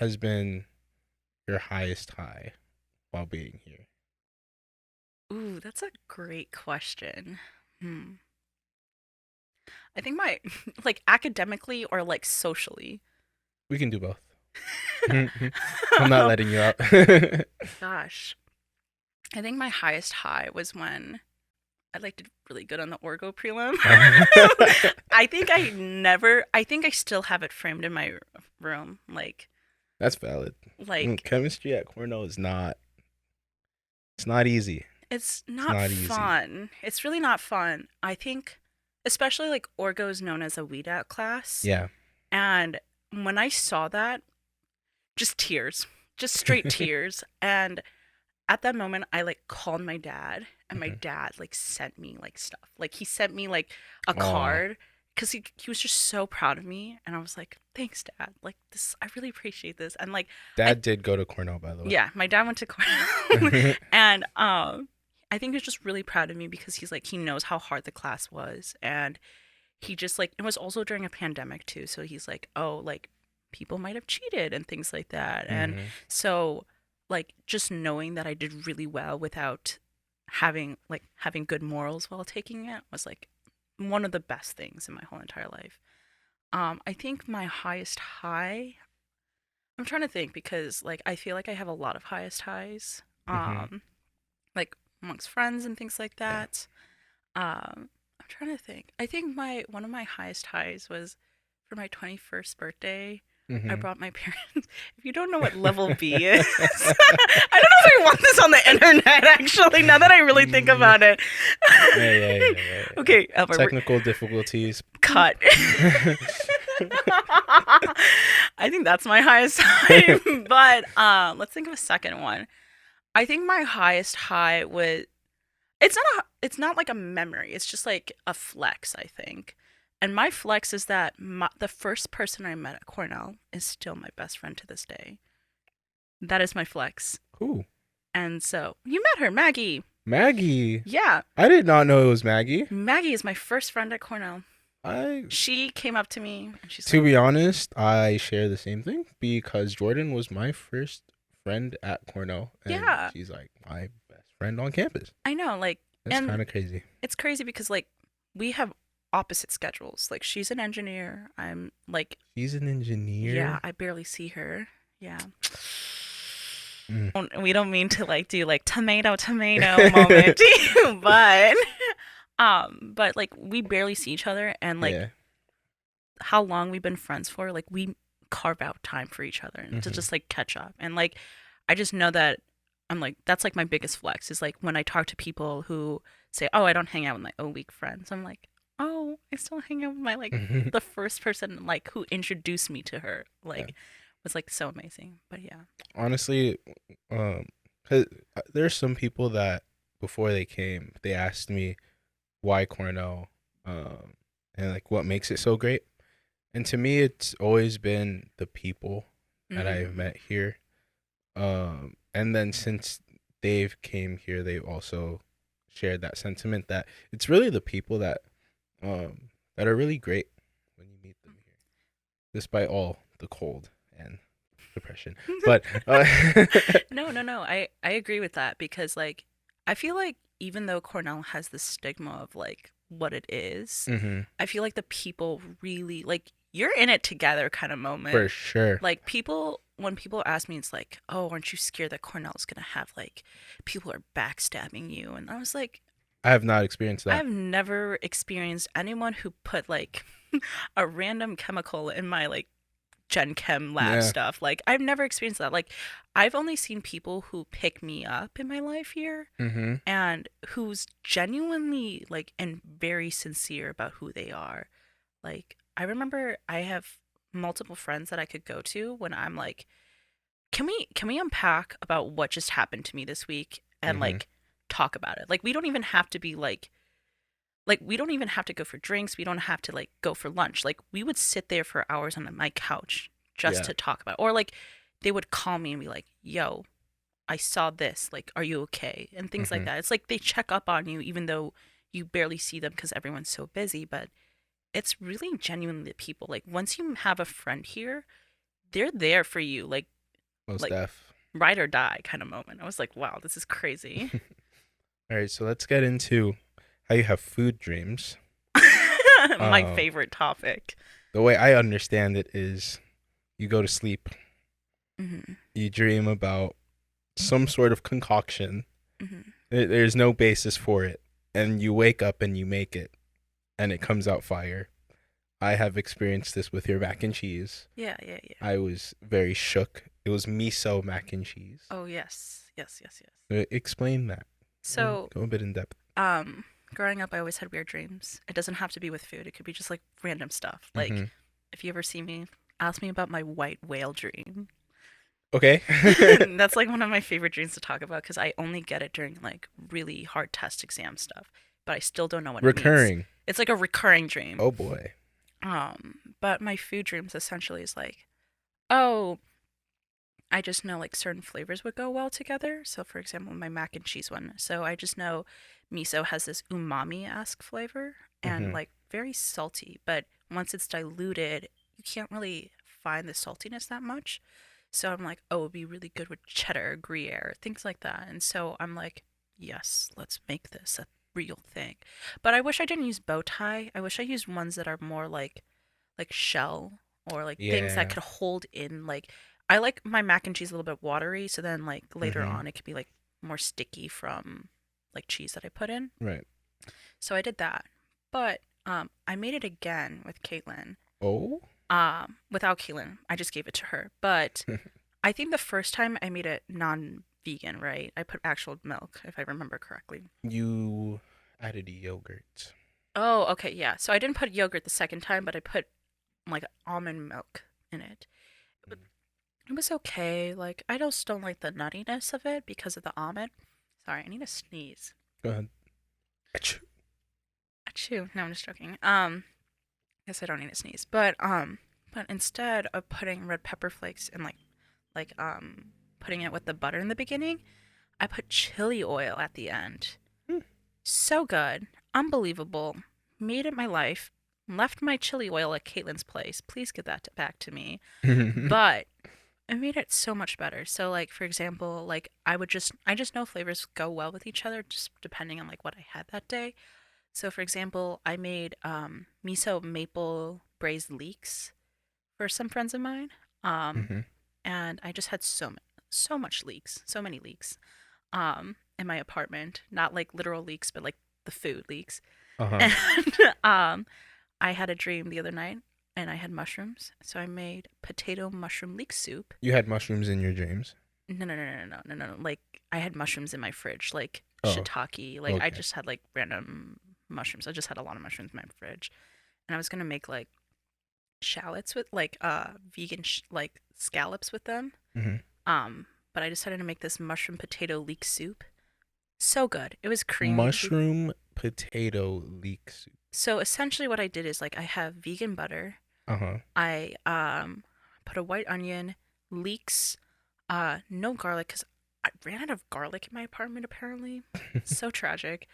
has been your highest high while being here? Ooh, that's a great question. Hmm. I think my like academically or like socially. We can do both. I'm not letting you out. Gosh, I think my highest high was when I like did really good on the Orgo prelim. I think I still have it framed in my room. That's valid. Like Chemistry at Cornell is not. It's not easy. it's It's not not easy. fun. It's really not fun. I think, especially like Orgo is known as a weed out class, Yeah. and when I saw that, just tears, just straight tears. And at that moment, I like called my dad, and my Mhm. dad like sent me like stuff. Like he sent me like a Aw, card because he was just so proud of me, and I was like, "Thanks, Dad. Like this, I really appreciate this." And like, I Dad did go to Cornell, by the yeah, my dad went to Cornell, way. and I think he's just really proud of me because he's like he knows how hard the class was, and he just like it was also during a pandemic too, so he's like, oh, like people might have cheated and things like that, and hmm so like just knowing that I did really well without having good morals while taking it was like one of the best things in my whole entire life. I think my highest high. I'm trying to think because like I feel like I have a lot of highest highs. hmm Like amongst friends and things like Yeah. that. I'm trying to think. I think my one of my highest highs was for my 21st birthday. I hmm brought my parents. If you don't know what level B is, I don't know if I want this on the internet. Actually, now that I really think Mm, about it. yeah, yeah, yeah, yeah, yeah. Okay, Albert, we're Technical difficulties. Beep. cut. I think that's my highest high. But let's think of a second one. I think my highest high was it's not like a memory. It's just like a flex, I think. And my flex is that the first person I met at Cornell is still my best friend to this day. That is my flex. Cool. And so you met her, Maggie. Maggie. Yeah, I did not know it was Maggie. Maggie is my first friend at Cornell. I, She came up to me and she's to like, be honest, I share the same thing because Jordan was my first friend at Cornell, and "Yeah, she's like my best friend on campus. I know." Like, That's and kind of crazy. it's crazy because like we have opposite schedules. Like she's an engineer. I'm like, She's an yeah, engineer. I barely see her. Yeah. Mm. We don't mean to like do like tomato tomato moment, but but like we barely see each other, and like Yeah. how long we've been friends for, like we carve out time for each other and to hmm just like catch up. And like I just know that I'm like that's like my biggest flex is like when I talk to people who say, "Oh, I don't hang out with my O week friends." I'm like, "Oh, I still hang out with my like the first person like who introduced me to her." Yeah. Like was like so amazing. But yeah. Honestly, um, 'cause, there's some people that before they came, they asked me why Cornell, and like what makes it so great. And to me, it's always been the people that I've Mm. met here. And then since they've came here, they've also shared that sentiment that it's really the people that are really great when you meet them here, despite all the cold and depression. But No, no, no. I agree with that because like I feel like even though Cornell has the stigma of like what it is, hmm I feel like the people really like you're in it together kind of moment. for sure, Like people when people ask me it's like, "Oh, aren't you scared that Cornell's going to have like people are backstabbing you?" And I was like, I have not experienced that. I've never experienced anyone who put like a random chemical in my like Gen Chem lab Yeah. stuff. Like I've never experienced that. Like I've only seen people who pick me up in my life here hmm and who's genuinely like and very sincere about who they are. Like I remember I have multiple friends that I could go to when I'm like, can we unpack about what just happened to me this week and hmm like talk about it? Like we don't even have to be like we don't even have to go for drinks. We don't have to like go for lunch. Like we would sit there for hours on my couch just Yeah. to talk about it. Or like they would call me and be like, "Yo, I saw this. Like, are you okay?" And things like hmm that. It's like they check up on you even though you barely see them because everyone's so busy, but it's really genuinely the people. Like once you have a friend here, they're there for you. Like Most Like def. ride or die kind of moment. I was like, wow, this is crazy. All right, so let's get into how you have food dreams. My Um, favorite topic. the way I understand it is you go to sleep, Hmm. you dream about some sort of concoction. Hmm. There's no basis for it, and you wake up and you make it, and it comes out fire. I have experienced this with your mac and cheese. Yeah, yeah, yeah. I was very shook. It was miso mac and cheese. Oh yes, yes, yes, yes. Explain that. So, Go a bit in depth. um, growing up, I always had weird dreams. It doesn't have to be with food. It could be just like random stuff. Like, Hmm. if you ever see me, ask me about my white whale dream. Okay. That's like one of my favorite dreams to talk about because I only get it during like really hard test exam stuff, but I still don't know what it means. Recurring. It's like a recurring dream. Oh boy. But my food dreams essentially is like, oh, I just know like certain flavors would go well together. So for example, my mac and cheese one. So I just know miso has this umami-esque flavor and Hmm. like very salty, but once it's diluted, you can't really find the saltiness that much. So I'm like, oh, it'd be really good with cheddar, Gruyere, things like that. And so I'm like, yes, let's make this a real thing. But I wish I didn't use bow tie. I wish I used ones that are more like shell or like things that Yeah. could hold in like I like my mac and cheese a little bit watery, so then like later Hmm. on it could be like more sticky from like cheese that I put in. Right. So I did that. But I made it again with Caitlin. Oh. Without Caitlin. I just gave it to her. But I think the first time I made it non-vegan, right? I put actual milk, if I remember correctly. You added yogurt. Oh, okay, yeah. So I didn't put yogurt the second time, but I put like almond milk in it. It was okay. Like I just don't like the nuttiness of it because of the almond. Sorry, I need to sneeze. Go ahead. Achoo. Achoo. No, I'm just joking. Guess I don't need to sneeze. But instead of putting red pepper flakes and like putting it with the butter in the beginning, I put chili oil at the end. So good. Unbelievable. Made it my life. Left my chili oil at Caitlin's place. Please give that back to me. But it made it so much better. So like for example, like I just know flavors go well with each other just depending on like what I had that day. So for example, I made miso maple braised leeks for some friends of mine. Um Hmm. and I just had so much leeks, so many leeks in my apartment, not like literal leeks but like the food leeks. Uh-huh. And I had a dream the other night and I had mushrooms. So I made potato mushroom leek soup. You had mushrooms in your dreams. No, no, no, no, no, no, no, no. Like I had mushrooms in my fridge, like Oh, shiitake. Like I okay. just had like random mushrooms. I just had a lot of mushrooms in my fridge, and I was gonna make like shallots with like vegan like scallops with them. Hmm. But I decided to make this mushroom potato leek soup. So good. It was creamy. Mushroom potato leek soup. So essentially, what I did is like I have vegan butter. Uh-huh. I put a white onion, leeks, no garlic because I ran out of garlic in my apartment apparently. So tragic.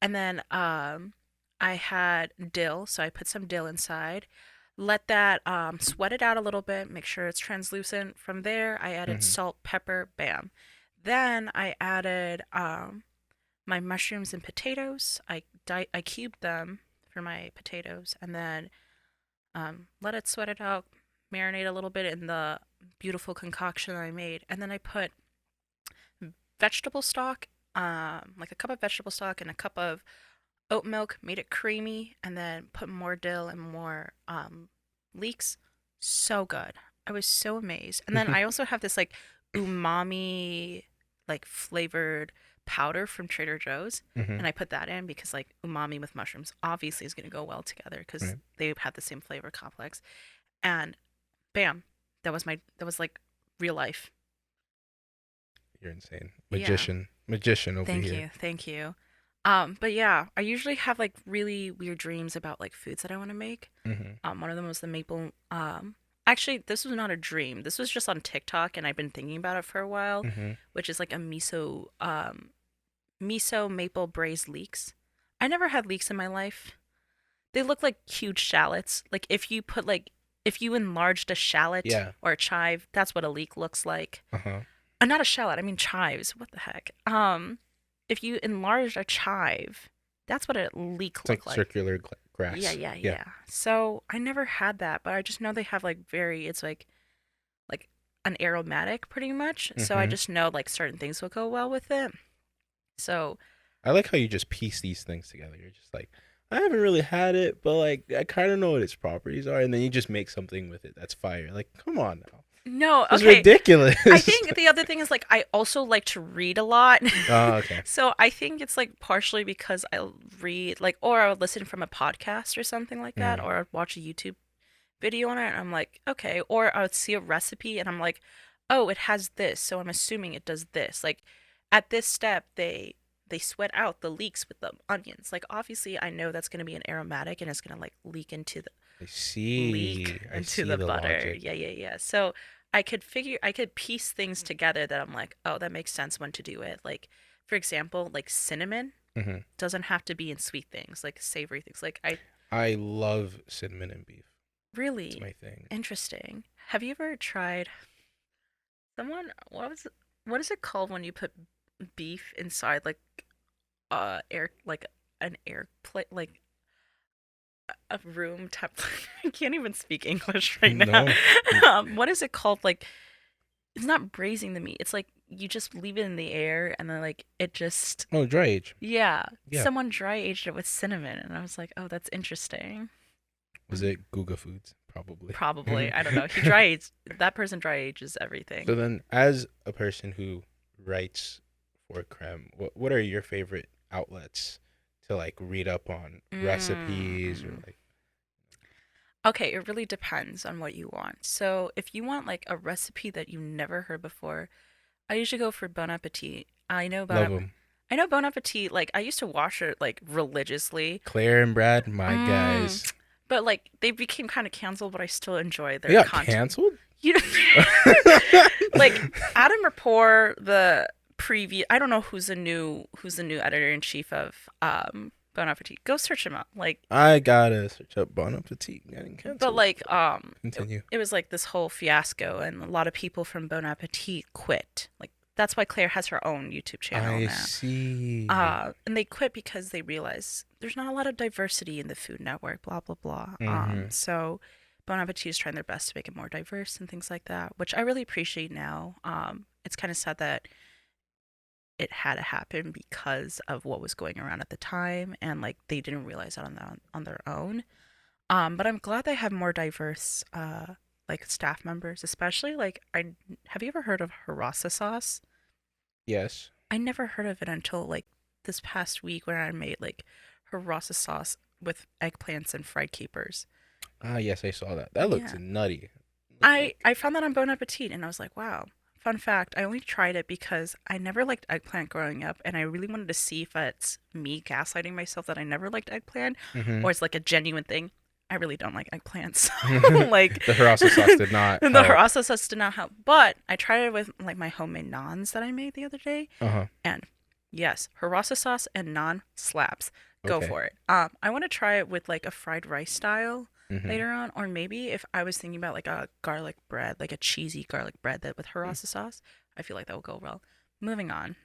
And then I had dill, so I put some dill inside. Let that sweat it out a little bit, make sure it's translucent. From there, I added Hmm. salt, pepper, bam. Then I added my mushrooms and potatoes. I cubed them for my potatoes, and then let it sweat it out, marinate a little bit in the beautiful concoction I made, and then I put vegetable stock, like a cup of vegetable stock and a cup of oat milk, made it creamy, and then put more dill and more leeks. So good. I was so amazed. And then I also have this like umami, like flavored powder from Trader Joe's, Hmm. and I put that in because like umami with mushrooms obviously is going to go well together because Right. they have the same flavor complex. And bam, that was like real life. You're insane. Yeah. Magician. Magician over Thank here. you. Thank you. But yeah, I usually have like really weird dreams about like foods that I want to make. Hmm. One of them was the maple. Actually, this was not a dream. This was just on TikTok, and I've been thinking about it for a while, Hmm. which is like a miso maple braised leeks. I never had leeks in my life. They look like huge shallots. Like if you put like if you enlarged a shallot Yeah. or a chive, that's what a leek looks like. Uh-huh. Not a shallot, I mean chives. What the heck? If you enlarged a chive, that's what a leek It's like look like. circular Yeah, grass. yeah, Yeah. yeah. So I never had that, but I just know they have it's like an aromatic pretty much. So I Mm-hmm. just know like certain things will go well with it. So I like how you just piece these things together. You're just like, I haven't really had it, but like I kind of know what its properties are, and then you just make something with it that's fire. Like, come on now, no, this is okay. I ridiculous. think the other thing is like I also like to read a lot. Oh, okay. So I think it's like partially because I read like or I would listen from a podcast or something like that, Mm. or I'd watch a YouTube video on it and I'm like, okay, or I would see a recipe and I'm like, oh, it has this, so I'm assuming it does this. Like at this step they sweat out the leeks with the onions. Like obviously I know that's going to be an aromatic and it's going to like leak into the I leak see. I into see the the butter. logic. Yeah, yeah, yeah. So I could piece things together that I'm like, oh, that makes sense when to do it. Like, for example, like cinnamon Hmm. doesn't have to be in sweet things, like savory things. Like I I love cinnamon and beef. It's really my thing. interesting. Have you ever tried someone what is it called when you put beef inside like air like an air plate like a room type I can't even speak English right now. No. What is it called? Like it's not braising the meat. It's like you just leave it in the air and then like it just Oh, dry age. yeah. Yeah. Someone dry aged it with cinnamon and I was like, "Oh, that's interesting." Was it Guga Foods? Probably. Probably. I don't know. He dry aged that person dry ages everything. So then, as a person who writes for Creme, what are your favorite outlets to like read up on recipes or Mm. like? Okay, it really depends on what you want. So, if you want like a recipe that you never heard before, I usually go for Bon Appetit. Love them. I know Bon Appetit, like I used to watch it like religiously. Claire and Brad, my Mm. guys. But like they became kind of canceled, but I still enjoy They their got content. canceled. You like Adam Rapport, the previous I don't know who's the new editor in chief of Bon Appetit. Go search him up. Like I gotta search up Bon Appetit getting but canceled. like Continue. it was like this whole fiasco and a lot of people from Bon Appetit quit. Like that's why Claire has her own YouTube channel I now. see. And they quit because they realized there's not a lot of diversity in the Food Network, blah blah blah. Mm-hmm. So Bon Appetit is trying their best to make it more diverse and things like that, which I really appreciate now. It's kind of sad that it had to happen because of what was going around at the time, and like they didn't realize it on their own. But I'm glad they have more diverse like staff members, especially like I have you ever heard of harassa sauce? Yes. I never heard of it until like this past week when I made like harassa sauce with eggplants and fried capers. Ah, yes, I saw that. That looks Yeah. nutty. Look like I found that on Bon Appetit and I was like, wow. Fun fact, I only tried it because I never liked eggplant growing up and I really wanted to see if it's me gaslighting myself that I never liked eggplant mm-hmm. or it's like a genuine thing. I really don't like eggplants. The Like harassa sauce did not the help. harassa sauce did not help. But I tried it with like my homemade naans that I made the other day. Uh-huh. And yes, harassa sauce and naan slaps. Go Okay. for it. I want to try it with like a fried rice style Mm-hmm. later on, or maybe if I was thinking about like a garlic bread, like a cheesy garlic bread that with harassa sauce, I feel like that would go well. Moving on.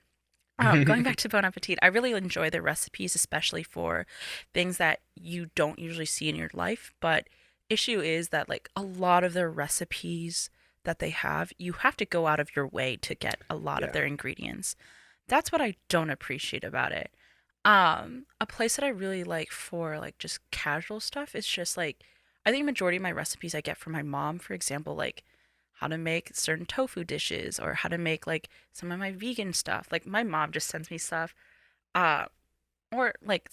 Going back to Bon Appetit, I really enjoy their recipes, especially for things that you don't usually see in your life. But issue is that like a lot of their recipes that they have, you have to go out of your way to get a lot of Yeah. their ingredients. That's what I don't appreciate about it. A place that I really like for like just casual stuff is just like I think majority of my recipes I get from my mom, for example, like how to make certain tofu dishes or how to make like some of my vegan stuff. Like my mom just sends me stuff. Uh or like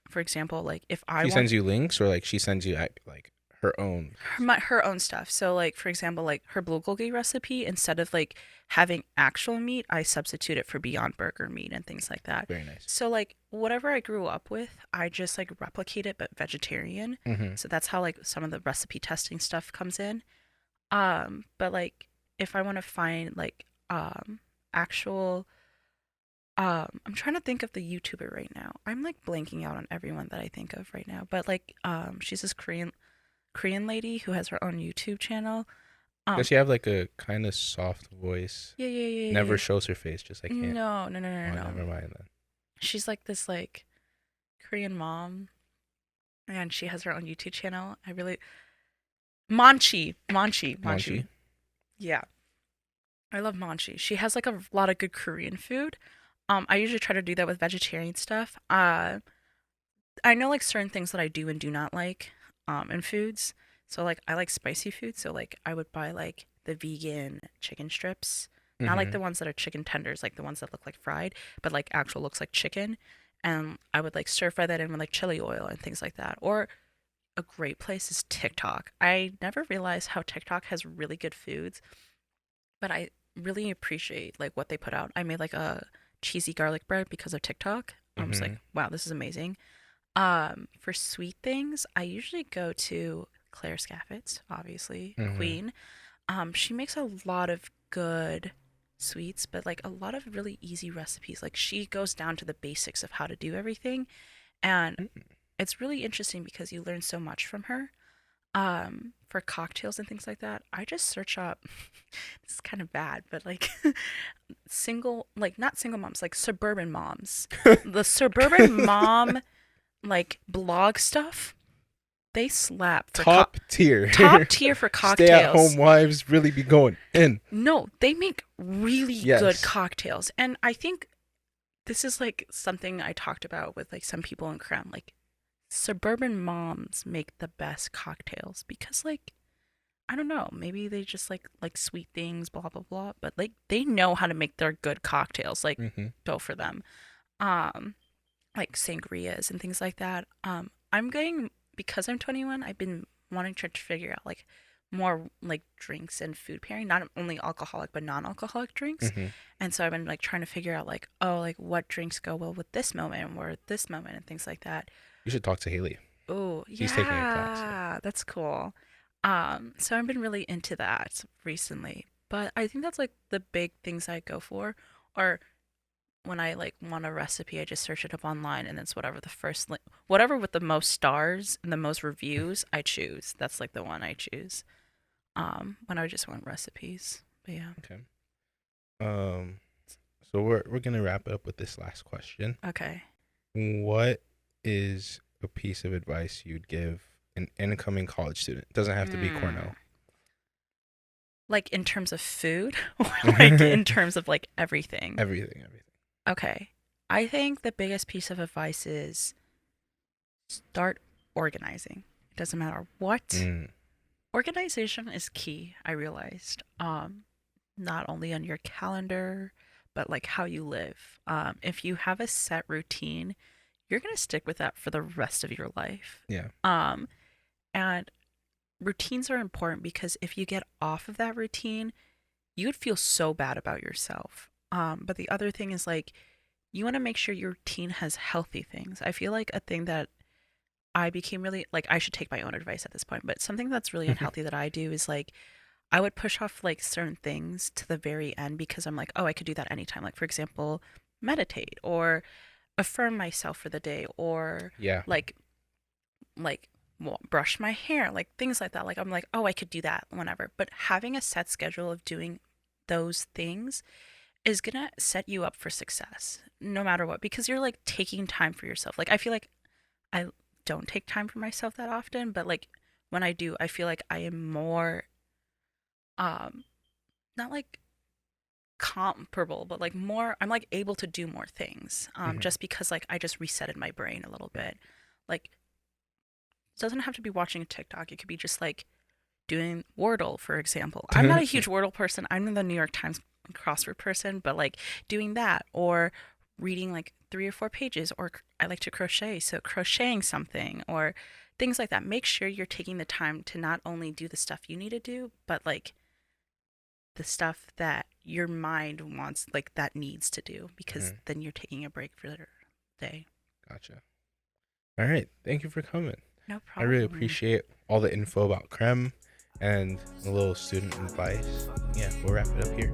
for example, like if I She want sends you links, or like she sends you like her own. her own stuff. So like for example, like her bulgogi recipe, instead of like having actual meat, I substitute it for Beyond Burger meat and things like that. Very nice. So like whatever I grew up with, I just like replicate it but vegetarian. Mm-hmm. So that's how like some of the recipe testing stuff comes in. But like if I want to find like actual I'm trying to think of the YouTuber right now. I'm like blanking out on everyone that I think of right now. But like she's this Korean lady who has her own YouTube channel. Does she have like a kind of soft voice? Yeah, yeah, yeah, yeah, Never yeah. shows her face, just like hand. No, no, no, no, Oh, no, never no. mind then. She's like this like Korean mom, and she has her own YouTube channel. I really Manchi. Monchi. Yeah, I love Manchi. She has like a lot of good Korean food. I usually try to do that with vegetarian stuff. I know like certain things that I do and do not like in foods. So like I like spicy food, so like I would buy like the vegan chicken strips. Not like Mm-hmm. the ones that are chicken tenders, like the ones that look like fried, but like actual looks like chicken. And I would like stir fry that in with like chili oil and things like that. Or a great place is TikTok. I never realized how TikTok has really good foods, but I really appreciate like what they put out. I made like a cheesy garlic bread because of TikTok. I was Mm-hmm. like, wow, this is amazing. For sweet things, I usually go to Claire Scaffett's, obviously, Mm-hmm. Queen. She makes a lot of good sweets, but like a lot of really easy recipes. Like she goes down to the basics of how to do everything, and it's really interesting because you learn so much from her. For cocktails and things like that, I just search up. This is kind of bad, but like single, like not single moms, like suburban moms. The suburban mom like blog stuff, they slap for Top tier. top tier for Stay at home cocktails. wives really be going in. No, they make really good Yes. cocktails. And I think this is like something I talked about with like some people in Creme. Like suburban moms make the best cocktails because like I don't know, maybe they just like sweet things, blah blah blah, but like they know how to make their good cocktails. Like Mm-hmm. go for them. Um like sangrias and things like that. I'm getting because I'm 21. I've been wanting to figure out like more like drinks and food pairing, not only alcoholic but non-alcoholic drinks. Mm-hmm. And so I've been like trying to figure out like oh like what drinks go well with this moment or this moment and things like that. You should talk to Haley. Oh She's taking a class. So. yeah, that's cool. So I've been really into that recently. But I think that's like the big things I go for, or when I like want a recipe, I just search it up online and it's whatever the first whatever with the most stars and the most reviews I choose. That's like the one I choose. When I just want recipes. But yeah. Okay. Um. So we're gonna wrap it up with this last question. Okay. What is a piece of advice you'd give an incoming college student? It doesn't have to be Hmm. Cornell. Like in terms of food or like in terms of like everything. Everything. Okay. I think the biggest piece of advice is start organizing. It doesn't matter what. Mm. Organization is key, I realized. Not only on your calendar, but like how you live. If you have a set routine, you're gonna stick with that for the rest of your life. Yeah. And routines are important because if you get off of that routine, you would feel so bad about yourself. But the other thing is like you want to make sure your routine has healthy things. I feel like a thing that I became really like I should take my own advice at this point, but something that's really unhealthy that I do is like I would push off like certain things to the very end because I'm like, oh, I could do that anytime. Like for example, meditate or affirm myself for the day or Yeah. like like brush my hair, like things like that. Like I'm like, oh, I could do that whenever. But having a set schedule of doing those things is gonna set you up for success no matter what because you're like taking time for yourself. Like I feel like I don't take time for myself that often, but like when I do, I feel like I am more um not like comparable, but like more I'm like able to do more things. Mm-hmm. Just because like I just resetted my brain a little bit. Like it doesn't have to be watching a TikTok. It could be just like doing Wordle, for example. I'm not a huge Wordle person. I'm the New York Times crossword person, but like doing that or reading like 3 or 4 pages, or I like to crochet, so crocheting something or things like that. Make sure you're taking the time to not only do the stuff you need to do, but like the stuff that your mind wants, like that needs to do, because Mm-hmm. then you're taking a break for the day. Gotcha. All right. Thank you for coming. No I really problem. appreciate all the info about Creme and a little student advice. Yeah, we'll wrap it up here.